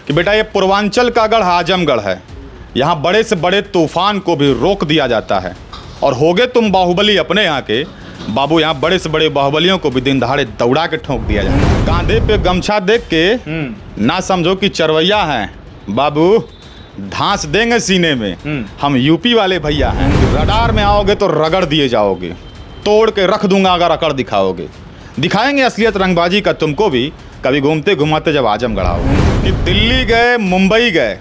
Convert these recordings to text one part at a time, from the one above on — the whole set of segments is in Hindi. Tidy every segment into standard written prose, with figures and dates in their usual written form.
कि बेटा ये पूर्वांचल का गढ़ आजमगढ़ है, यहाँ बड़े से बड़े तूफान को भी रोक दिया जाता है। और होगे तुम बाहुबली अपने यहाँ के, बाबू यहाँ बड़े से बड़े बाहुबलियों को भी दिन दहाड़े दौड़ा के ठोक दिया जाता है। कांधे पे गमछा देख के ना समझो कि चरवैया हैं, बाबू धांस देंगे सीने में, हम यूपी वाले भैया हैं। रडार में आओगे तो रगड़ दिए जाओगे, तोड़ के रख दूंगा अगर अकड़ दिखाओगे। दिखाएंगे असलियत रंगबाजी का तुमको भी, कभी घूमते घुमाते जब आजमगढ़ आओगे। कि दिल्ली गए मुंबई गए,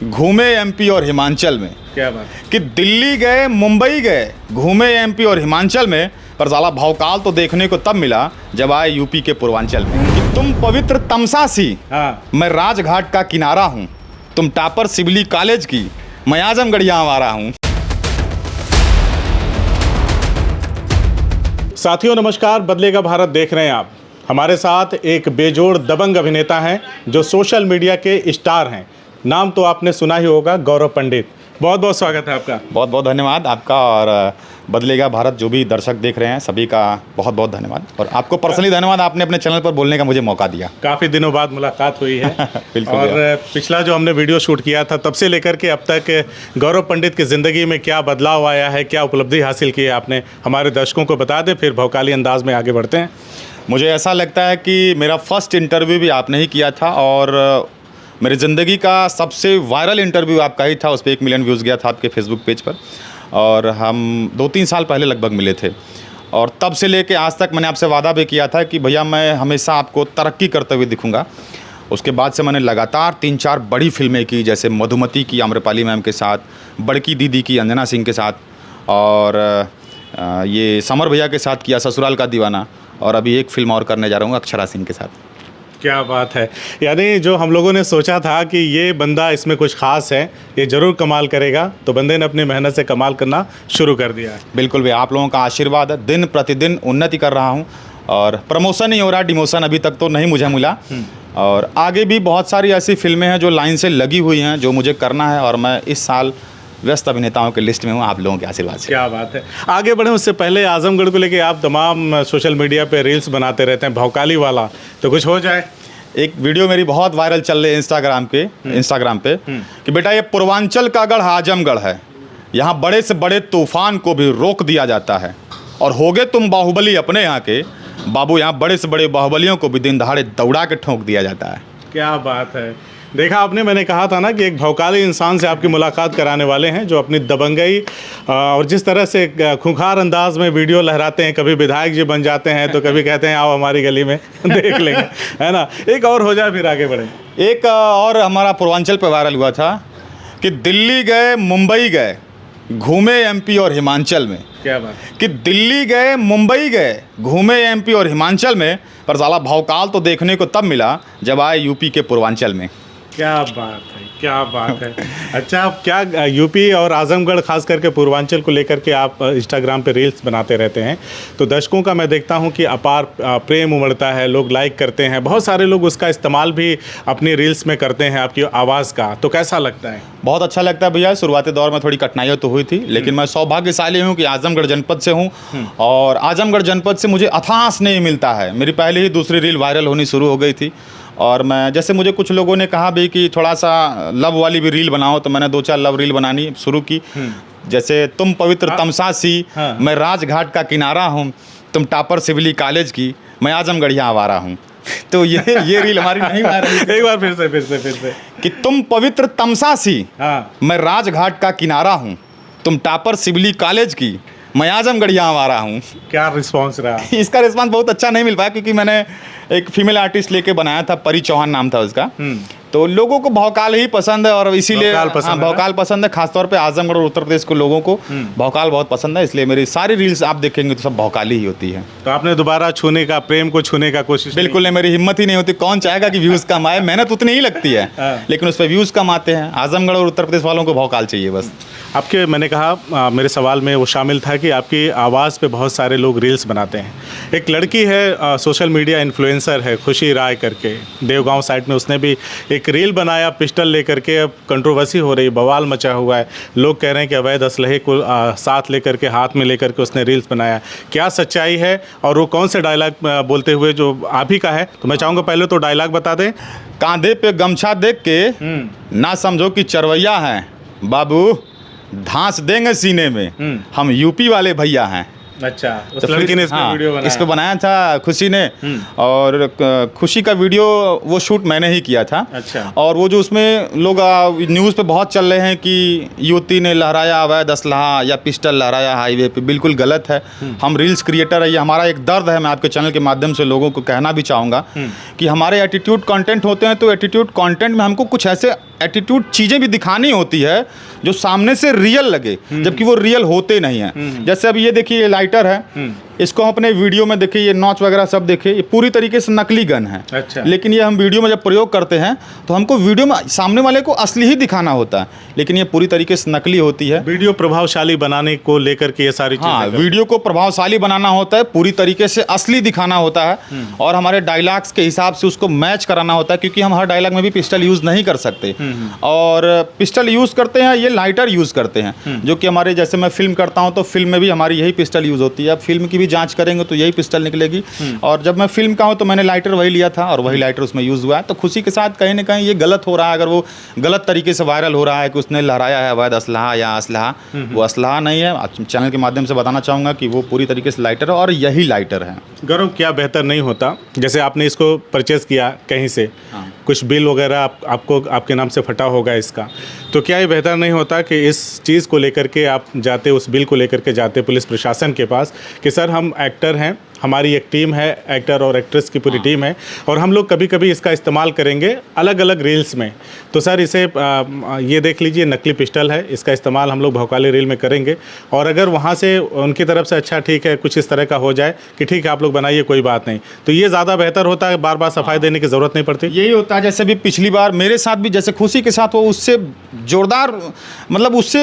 घूमे एमपी और हिमाचल में। क्या बात है? कि दिल्ली गए मुंबई गए, घूमे एमपी और हिमाचल में, पर साला भौकाल तो देखने को तब मिला जब आए यूपी के पूर्वांचल में। कि तुम पवित्र तमसा सी, मैं राजघाट का किनारा हूँ, तुम टापर सिवली कॉलेज की, मैं आजमगढ़ यहाँ आ रहा हूँ। साथियों नमस्कार, बदलेगा भारत देख रहे हैं आप। हमारे साथ एक बेजोड़ दबंग अभिनेता हैं जो सोशल मीडिया के स्टार हैं। नाम तो आपने सुना ही होगा, गौरव पंडित। बहुत बहुत स्वागत है आपका। बहुत बहुत धन्यवाद आपका, और बदलेगा भारत जो भी दर्शक देख रहे हैं सभी का बहुत बहुत धन्यवाद। और आपको पर्सनली धन्यवाद, आपने अपने चैनल पर बोलने का मुझे मौका दिया। काफ़ी दिनों बाद मुलाकात हुई है। बिल्कुल। और पिछला जो हमने वीडियो शूट किया था तब से लेकर के अब तक गौरव पंडित की ज़िंदगी में क्या बदलाव आया है, क्या उपलब्धि हासिल की है आपने, हमारे दर्शकों को बता दें, फिर भौकाली अंदाज में आगे बढ़ते हैं। मुझे ऐसा लगता है कि मेरा फर्स्ट इंटरव्यू भी आपने ही किया था, और मेरी ज़िंदगी का सबसे वायरल इंटरव्यू आपका ही था। उस पर 1 मिलियन व्यूज़ गया था आपके फेसबुक पेज पर, और हम 2-3 साल पहले लगभग मिले थे। और तब से लेके आज तक मैंने आपसे वादा भी किया था कि भैया मैं हमेशा आपको तरक्की करते हुए दिखूंगा। उसके बाद से मैंने लगातार 3-4 बड़ी फिल्में की, जैसे मधुमती की आम्रपाली मैम के साथ, बड़की दीदी की अंजना सिंह के साथ, और ये समर भैया के साथ किया ससुराल का दीवाना, और अभी एक फिल्म और करने जा रहा हूँ अक्षरा सिंह के साथ। क्या बात है। यानी जो हम लोगों ने सोचा था कि ये बंदा इसमें कुछ खास है, ये ज़रूर कमाल करेगा, तो बंदे ने अपनी मेहनत से कमाल करना शुरू कर दिया है। बिल्कुल भैया, आप लोगों का आशीर्वाद है, दिन प्रतिदिन उन्नति कर रहा हूँ, और प्रमोशन नहीं हो रहा, डिमोशन अभी तक तो नहीं मुझे मिला। और आगे भी बहुत सारी ऐसी फिल्में हैं जो लाइन से लगी हुई हैं, जो मुझे करना है, और मैं इस साल व्यस्त अभिनेताओं के लिस्ट में हूँ आप लोगों के आशीर्वाद से। क्या बात है। आगे बढ़े उससे पहले आजमगढ़ को लेके आप तमाम सोशल मीडिया पे रील्स बनाते रहते हैं, भौकाली वाला, तो कुछ हो जाए। एक वीडियो मेरी बहुत वायरल चल रही है इंस्टाग्राम पे कि बेटा ये पूर्वांचल का गढ़ आजमगढ़ है, यहाँ बड़े से बड़े तूफान को भी रोक दिया जाता है। और होगे तुम बाहुबली अपने यहाँ के, बाबू यहाँ बड़े से बड़े बाहुबलियों को भी दिन दहाड़े दौड़ा के ठोक दिया जाता है। क्या बात है। देखा आपने, मैंने कहा था ना कि एक भौकाली इंसान से आपकी मुलाकात कराने वाले हैं जो अपनी दबंगई और जिस तरह से खूंखार अंदाज में वीडियो लहराते हैं, कभी विधायक जी बन जाते हैं तो कभी कहते हैं आओ हमारी गली में देख लेंगे, है ना। एक और हो जाए फिर आगे बढ़े। एक और हमारा पूर्वांचल पे वायरल हुआ था कि दिल्ली गए मुंबई गए, घूमे एमपी और हिमाचल में। क्या बात। कि दिल्ली गए मुंबई गए, घूमे एमपी और हिमाचल में, पर साला भौकाल तो देखने को तब मिला जब आए यूपी के पूर्वांचल में। क्या बात है, क्या बात है। अच्छा, आप क्या यूपी और आजमगढ़ खास करके पूर्वांचल को लेकर के आप इंस्टाग्राम पे रील्स बनाते रहते हैं, तो दर्शकों का मैं देखता हूं कि अपार प्रेम उमड़ता है, लोग लाइक करते हैं, बहुत सारे लोग उसका इस्तेमाल भी अपनी रील्स में करते हैं आपकी आवाज़ का, तो कैसा लगता है? बहुत अच्छा लगता है भैया। शुरुआती दौर में थोड़ी कठिनाइयाँ तो हुई थी, लेकिन मैं सौभाग्यशाली हूँ कि आजमगढ़ जनपद से हूँ, और आजमगढ़ जनपद से मुझे अथाह स्नेह मिलता है। मेरी पहले ही दूसरी रील वायरल होनी शुरू हो गई थी, और मैं जैसे मुझे कुछ लोगों ने कहा भी कि थोड़ा सा लव वाली भी रील बनाओ, तो मैंने 2-4 लव रील बनानी शुरू की। जैसे तुम पवित्र तमसा सी, मैं राजघाट का किनारा हूँ, तुम टापर सिवली कॉलेज की, मैं आजमगढ़ यहाँ आवारा हूँ। तो ये रील हमारी नहीं वायरल। एक बार फिर से कि तुम पवित्र तमसा सी, मैं राजघाट का किनारा हूँ, तुम टापर सिवली कॉलेज की, मैं आजमगढ़ यहाँ आ रहा हूँ। क्या रिस्पांस रहा? इसका रिस्पांस बहुत अच्छा नहीं मिल पाया, क्योंकि मैंने एक फीमेल आर्टिस्ट लेके बनाया था, परी चौहान नाम था उसका। तो लोगों को भौकाल ही पसंद है, और इसीलिए भौकाल पसंद है। खासतौर पे आजमगढ़ और उत्तर प्रदेश को लोगों को भौकाल बहुत पसंद है, इसलिए मेरी सारी रील्स आप देखेंगे तो सब भौकाली ही होती है। तो आपने दोबारा छूने का, प्रेम को छूने का कोशिश? बिल्कुल नहीं, मेरी हिम्मत ही नहीं होती। कौन चाहेगा कि व्यूज़ कम आए? मेहनत उतनी ही लगती है, लेकिन उस पर व्यूज़ कम आते हैं। आजमगढ़ और उत्तर प्रदेश वालों को भौकाल चाहिए बस। आपके मैंने कहा मेरे सवाल में वो शामिल था कि आपकी आवाज़ पे बहुत सारे लोग रील्स बनाते हैं। एक लड़की है सोशल मीडिया इन्फ्लुएंसर है, खुशी राय करके, देवगांव साइड में उसने भी एक रील बनाया पिस्टल लेकर के। अब कंट्रोवर्सी हो रही, बवाल मचा हुआ है। लोग कह रहे हैं कि अवैध असलहे को साथ लेकर के, हाथ में लेकर के उसने रील्स बनाया। क्या सच्चाई है और वो कौन से डायलॉग बोलते हुए जो आप ही का है? तो मैं चाहूँगा पहले तो डायलॉग बता दें। कांधे पे गमछा देख के ना समझो कि चरवैया हैं बाबू, धांस देंगे सीने में, हम यूपी वाले भैया हैं। अच्छा, उस तो लड़की ने इस पे हाँ, वीडियो बनाया। इस पे बनाया था खुशी ने। और खुशी का वीडियो वो शूट मैंने ही किया था। अच्छा। और वो जो उसमें लोग न्यूज़ पे बहुत चल रहे हैं कि युवती ने लहराया अवैध असलहा या पिस्टल लहराया हाईवे पे, बिल्कुल गलत है। हम रील्स क्रिएटर है, ये हमारा एक दर्द है। मैं आपके चैनल के माध्यम से लोगों को कहना भी चाहूँगा कि हमारे एटीट्यूड कंटेंट होते हैं, तो एटीट्यूड कंटेंट में हमको कुछ ऐसे एटीट्यूड चीज़ें भी दिखानी होती है जो सामने से रियल लगे, जबकि वो रियल होते नहीं हैं। जैसे अब ये देखिए, ये लाइटर है, इसको हम अपने वीडियो में देखिए, ये नॉच वगैरह सब देखिए, ये पूरी तरीके से नकली गन है। अच्छा। लेकिन ये हम वीडियो में जब प्रयोग करते हैं तो हमको वीडियो में सामने वाले को असली ही दिखाना होता है, लेकिन ये पूरी तरीके से नकली होती है। वीडियो प्रभावशाली बनाने को लेकर के ये सारी चीजें हाँ, वीडियो को प्रभावशाली बनाना होता है, पूरी तरीके से असली दिखाना होता है, और हमारे डायलॉग्स के हिसाब से उसको मैच कराना होता है, क्योंकि हम हर डायलॉग में भी पिस्टल यूज़ नहीं कर सकते। और पिस्टल यूज़ करते हैं, ये लाइटर यूज़ करते हैं, जो कि हमारे, जैसे मैं फिल्म करता हूँ तो फिल्म में भी हमारी यही पिस्टल यूज़ होती है। अब फिल्म की भी जाँच करेंगे तो यही पिस्टल निकलेगी। और जब मैं फिल्म का हूँ तो मैंने लाइटर वही लिया था और वही लाइटर उसमें यूज़ हुआ है। तो खुशी के साथ कहीं ना कहीं ये गलत हो रहा है, अगर वो गलत तरीके से वायरल हो रहा है कि उसने लहराया है अवैध असलहा या असलहा, वो असलहा नहीं है। चैनल के माध्यम से बताना चाहूँगा कि वो पूरी तरीके से लाइटर है और यही लाइटर है। गौरव, क्या बेहतर नहीं होता, जैसे आपने इसको परचेज किया कहीं से, कुछ बिल वगैरह आपको आपके नाम से फटा होगा इसका, तो क्या ये बेहतर नहीं होता कि इस चीज़ को लेकर के आप जाते, उस बिल को लेकर के जाते पुलिस प्रशासन के पास कि सर हम एक्टर हैं, हमारी एक टीम है, एक्टर और एक्ट्रेस की पूरी टीम है, और हम लोग कभी कभी इसका इस्तेमाल करेंगे अलग अलग रील्स में, तो सर इसे ये देख लीजिए नकली पिस्टल है, इसका इस्तेमाल हम लोग भौकाली रील में करेंगे। और अगर वहाँ से उनकी तरफ से अच्छा ठीक है, कुछ इस तरह का हो जाए कि ठीक है आप लोग बनाइए, कोई बात नहीं, तो ये ज़्यादा बेहतर होता है, बार बार सफाई देने की ज़रूरत नहीं पड़ती। यही होता है। जैसे भी पिछली बार मेरे साथ भी, जैसे खुशी के साथ, वो उससे जोरदार, मतलब उससे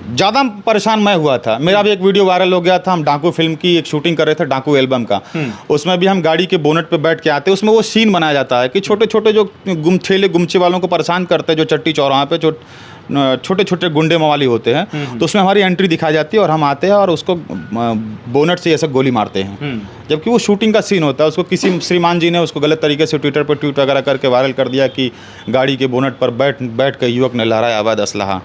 ज़्यादा परेशान मैं हुआ था। मेरा भी एक वीडियो वायरल हो गया था, हम डाकू फिल्म की एक शूटिंग कर रहे थे, डाकू एल्बम का। उसमें भी हम गाड़ी के बोनट पे बैठ के आते हैं, उसमें वो सीन बनाया जाता है कि छोटे छोटे जो ठेले गुमचे वालों को परेशान करते हैं, जो चट्टी चौराहे पे जो छोटे छोटे गुंडे मवाली होते हैं, तो उसमें हमारी एंट्री दिखाई जाती है और हम आते हैं और उसको बोनट से ऐसे गोली मारते हैं, जबकि वो शूटिंग का सीन होता है। उसको किसी श्रीमान जी ने उसको गलत तरीके से ट्विटर पर ट्वीट वगैरह करके वायरल कर दिया कि गाड़ी के बोनट पर बैठ के युवक ने लहराया अवैध असलहा।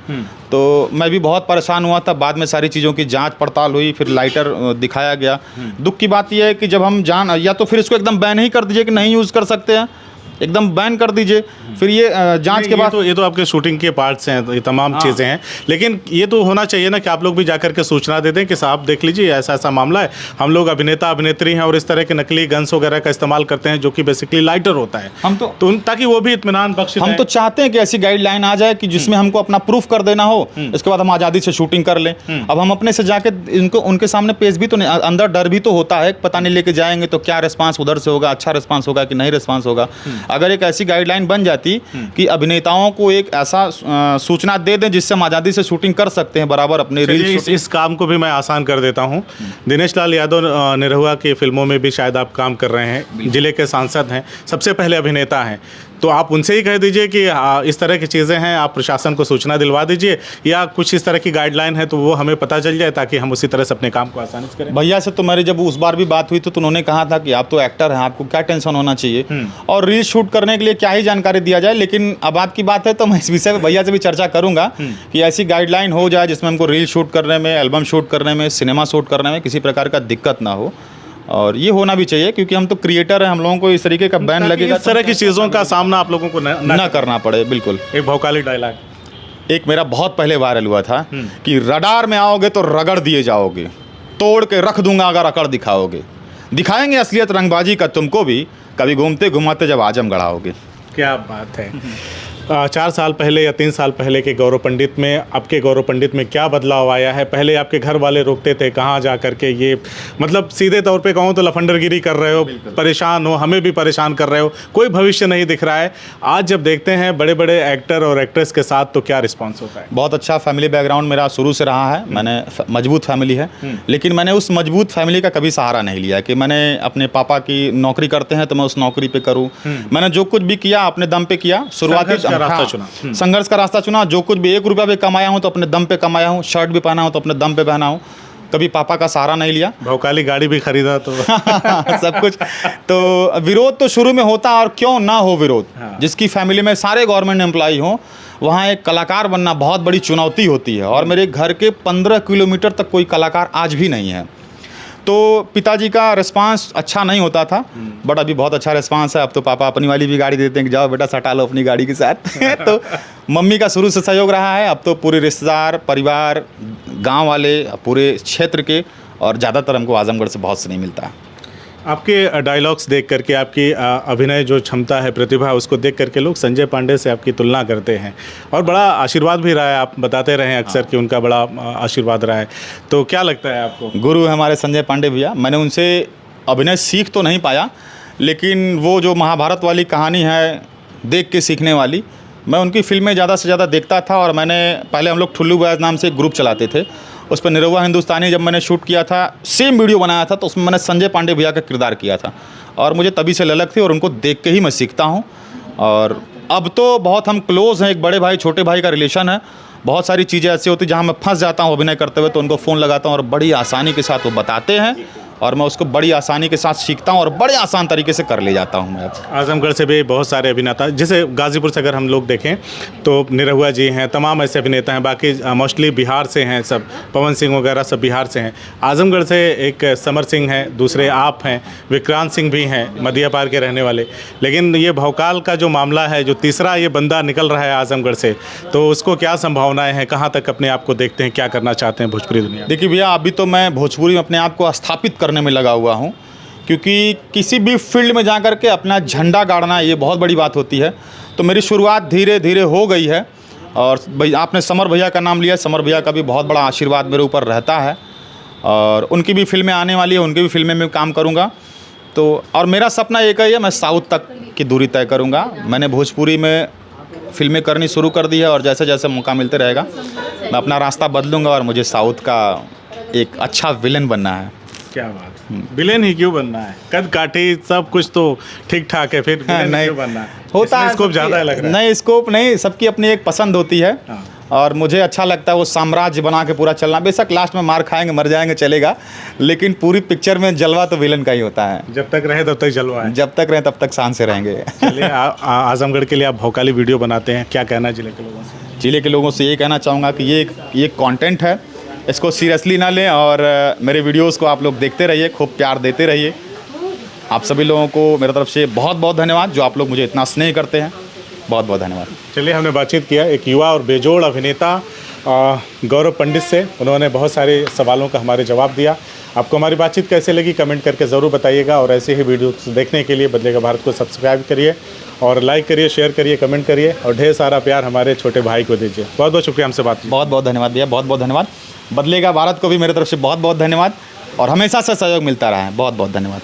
तो मैं भी बहुत परेशान हुआ था। बाद में सारी चीज़ों की जांच पड़ताल हुई, फिर लाइटर दिखाया गया। दुख की बात यह है कि जब हम या तो फिर इसको एकदम बैन ही कर दीजिए कि नहीं यूज़ कर सकते हैं, एकदम बैन कर दीजिए। फिर ये जांच के बाद ये तो आपके शूटिंग के पार्ट्स हैं, ये तमाम चीज़ें हैं, लेकिन ये तो होना चाहिए ना कि आप लोग भी जाकर के सूचना दे दें कि साहब देख लीजिए ऐसा ऐसा मामला है, हम लोग अभिनेता अभिनेत्री हैं और इस तरह के नकली गन्स वगैरह का इस्तेमाल करते हैं जो कि बेसिकली लाइटर होता है। हम तो ताकि वो भी इत्मीनान बख्श हम तो चाहते हैं कि ऐसी गाइडलाइन आ जाए कि जिसमें हमको अपना प्रूफ कर देना हो, इसके बाद हम आज़ादी से शूटिंग कर लें। अब हम अपने से जाके इनको उनके सामने पेश भी तो नहीं, अंदर डर भी तो होता है, पता नहीं लेके जाएंगे तो क्या रिस्पांस उधर से होगा, अच्छा रिस्पांस होगा कि नहीं रिस्पांस होगा। अगर एक ऐसी गाइडलाइन बन जाती कि अभिनेताओं को एक ऐसा सूचना दे दें जिससे हम आज़ादी से शूटिंग कर सकते हैं बराबर अपने रील्स। इस काम को भी मैं आसान कर देता हूं। दिनेश लाल यादव निरहुआ की फिल्मों में भी शायद आप काम कर रहे हैं, जिले के सांसद हैं, सबसे पहले अभिनेता हैं, तो आप उनसे ही कह दीजिए कि इस तरह की चीज़ें हैं, आप प्रशासन को सूचना दिलवा दीजिए, या कुछ इस तरह की गाइडलाइन है तो वो हमें पता चल जाए ताकि हम उसी तरह से अपने काम को आसानी से करें। भैया से तो मेरी जब उस बार भी बात हुई तो उन्होंने कहा था कि आप तो एक्टर हैं, आपको क्या टेंशन होना चाहिए, और रील शूट करने के लिए क्या ही जानकारी दिया जाए। लेकिन अब बात की बात है तो मैं इस विषय में भैया से भी चर्चा करूंगा कि ऐसी गाइडलाइन हो जाए जिसमें हमको रील शूट करने में, एल्बम शूट करने में, सिनेमा शूट करने में किसी प्रकार का दिक्कत ना हो। और ये होना भी चाहिए क्योंकि हम तो क्रिएटर हैं, हम लोगों को इस तरीके का बैन लगेगा, इस तरह की चीज़ों का सामना आप लोगों को न करना पड़े। बिल्कुल। एक भौकाली डायलॉग एक मेरा बहुत पहले वायरल हुआ था कि रडार में आओगे तो रगड़ दिए जाओगे, तोड़ के रख दूंगा अगर अकड़ दिखाओगे, दिखाएंगे असलियत रंगबाजी का तुमको भी, कभी घूमते घुमाते जब आजमगढ़ आओगे। क्या बात है। 4 साल पहले या 3 साल पहले के गौरव पंडित में अब के गौरव पंडित में क्या बदलाव आया है? पहले आपके घर वाले रोकते थे कहाँ जा करके, ये मतलब सीधे तौर पे कहूँ तो लफंडरगिरी कर रहे हो, परेशान हो, हमें भी परेशान कर रहे हो, कोई भविष्य नहीं दिख रहा है। आज जब देखते हैं बड़े बड़े एक्टर और एक्ट्रेस के साथ तो क्या रिस्पॉन्स होता है? बहुत अच्छा फैमिली बैकग्राउंड मेरा शुरू से रहा है। मैंने मजबूत फैमिली है, लेकिन मैंने उस मजबूत फैमिली का कभी सहारा नहीं लिया कि मैंने अपने पापा की नौकरी करते हैं तो मैं उस नौकरी पे करूं। मैंने जो कुछ भी किया अपने दम पे किया। शुरुआती संघर्ष का रास्ता चुना। जो कुछ भी 1 रुपया भी कमाया हूं तो अपने दम पे कमाया हूं। शर्ट भी पहना हूं तो अपने दम पे पहना हूं। कभी पापा का सहारा नहीं लिया। भौकाली गाड़ी भी खरीदा तो सब कुछ। तो विरोध तो शुरू में होता, और क्यों ना हो विरोध। जिसकी फैमिली में सारे गवर्नमेंट एम्प्लॉय हों, वहाँ एक कलाकार बनना बहुत बड़ी चुनौती होती है। और मेरे घर के 15 किलोमीटर तक कोई कलाकार आज भी नहीं है। तो पिताजी का रिस्पांस अच्छा नहीं होता था, बट अभी बहुत अच्छा रिस्पांस है। अब तो पापा अपनी वाली भी गाड़ी देते हैं कि जाओ बेटा सटा लो अपनी गाड़ी के साथ। तो मम्मी का शुरू से सहयोग रहा है। अब तो पूरे रिश्तेदार, परिवार, गांव वाले, पूरे क्षेत्र के, और ज़्यादातर हमको आजमगढ़ से बहुत स्नेह मिलता है। आपके डायलॉग्स देख करके, आपकी अभिनय जो क्षमता है, प्रतिभा, उसको देख करके लोग संजय पांडे से आपकी तुलना करते हैं, और बड़ा आशीर्वाद भी रहा है। आप बताते रहे हैं अक्सर कि उनका बड़ा आशीर्वाद रहा है। तो क्या लगता है आपको? गुरु है हमारे संजय पांडे भैया। मैंने उनसे अभिनय सीख तो नहीं पाया, लेकिन वो जो महाभारत वाली कहानी है देख के सीखने वाली, मैं उनकी फिल्में ज़्यादा से ज़्यादा देखता था। और मैंने पहले हम लोग ठुल्लू बॉयज़ नाम से एक ग्रुप चलाते थे, उस पर निरहुआ हिंदुस्तानी जब मैंने शूट किया था, सेम वीडियो बनाया था, तो उसमें मैंने संजय पांडे भैया का किरदार किया था। और मुझे तभी से ललक थी, और उनको देख के ही मैं सीखता हूँ। और अब तो बहुत हम क्लोज़ हैं, एक बड़े भाई छोटे भाई का रिलेशन है। बहुत सारी चीज़ें ऐसी होती जहाँ मैं फंस जाता हूँ अभिनय करते हुए, तो उनको फ़ोन लगाता हूँ और बड़ी आसानी के साथ वो बताते हैं, और मैं उसको बड़ी आसानी के साथ सीखता हूँ और बड़े आसान तरीके से कर ले जाता हूँ मैं। आजमगढ़ से भी बहुत सारे अभिनेता, जैसे गाज़ीपुर से अगर हम लोग देखें तो निरहुआ जी हैं, तमाम ऐसे अभिनेता हैं। बाकी मोस्टली बिहार से हैं सब, पवन सिंह वगैरह सब बिहार से हैं। आजमगढ़ से एक समर सिंह हैं, दूसरे आप हैं, विक्रांत सिंह भी हैं, मदिया पार के रहने वाले। लेकिन ये भौकाल का जो मामला है, जो तीसरा ये बंदा निकल रहा है आजमगढ़ से, तो उसको क्या संभावनाएँ हैं? कहाँ तक अपने आप को देखते हैं, क्या करना चाहते हैं भोजपुरी दुनिया? देखिए भैया, अभी तो मैं भोजपुरी में अपने आप को स्थापित करने में लगा हुआ हूँ, क्योंकि किसी भी फील्ड में जा कर के अपना झंडा गाड़ना ये बहुत बड़ी बात होती है। तो मेरी शुरुआत धीरे धीरे हो गई है। और भैया, आपने समर भैया का नाम लिया, समर भैया का भी बहुत बड़ा आशीर्वाद मेरे ऊपर रहता है, और उनकी भी फिल्में आने वाली है, उनकी भी फिल्में में काम करूँगा। तो और मेरा सपना एक ही है, मैं साउथ तक की दूरी तय करूँगा। मैंने भोजपुरी में फिल्में करनी शुरू कर दी है, और जैसे जैसे मौका मिलते रहेगा मैं अपना रास्ता बदलूँगा, और मुझे साउथ का एक अच्छा विलन बनना है। क्या बात, विलेन ही क्यों बनना है? कद काठी सब कुछ तो ठीक ठाक है, फिर विलेन नहीं क्यों बनना है? होता है, स्कोप ज़्यादा लग रहा है। नहीं स्कोप नहीं, सबकी अपनी एक पसंद होती है। और मुझे अच्छा लगता है वो साम्राज्य बना के पूरा चलना। बेशक लास्ट में मार खाएंगे, मर जाएंगे, चलेगा, लेकिन पूरी पिक्चर में जलवा तो विलन का ही होता है। जब तक रहे तब तक जलवा है। जब तक रहे तब तक शान से रहेंगे। चलिए, आजमगढ़ के लिए आप भौकाली वीडियो बनाते हैं, क्या कहना है जिले के लोगों से? जिले के लोगों से ये कहना चाहूँगा कि ये कंटेंट है, इसको सीरियसली ना लें, और मेरे वीडियोस को आप लोग देखते रहिए, खूब प्यार देते रहिए। आप सभी लोगों को मेरी तरफ से बहुत बहुत धन्यवाद, जो आप लोग मुझे इतना स्नेह करते हैं। बहुत बहुत धन्यवाद। चलिए, हमने बातचीत किया एक युवा और बेजोड़ अभिनेता गौरव पंडित से। उन्होंने बहुत सारे सवालों का हमारे जवाब दिया। आपको हमारी बातचीत कैसे लगी कमेंट करके ज़रूर बताइएगा, और ऐसे ही वीडियो देखने के लिए बदलेगा भारत को सब्सक्राइब करिए, और लाइक करिए, शेयर करिए, कमेंट करिए, और ढेर सारा प्यार हमारे छोटे भाई को दीजिए। बहुत बहुत शुक्रिया हमसे बात। बहुत बहुत धन्यवाद भैया, बहुत बहुत धन्यवाद। बदलेगा भारत को भी मेरी तरफ से बहुत बहुत धन्यवाद, और हमेशा से सहयोग मिलता रहा है। बहुत बहुत धन्यवाद।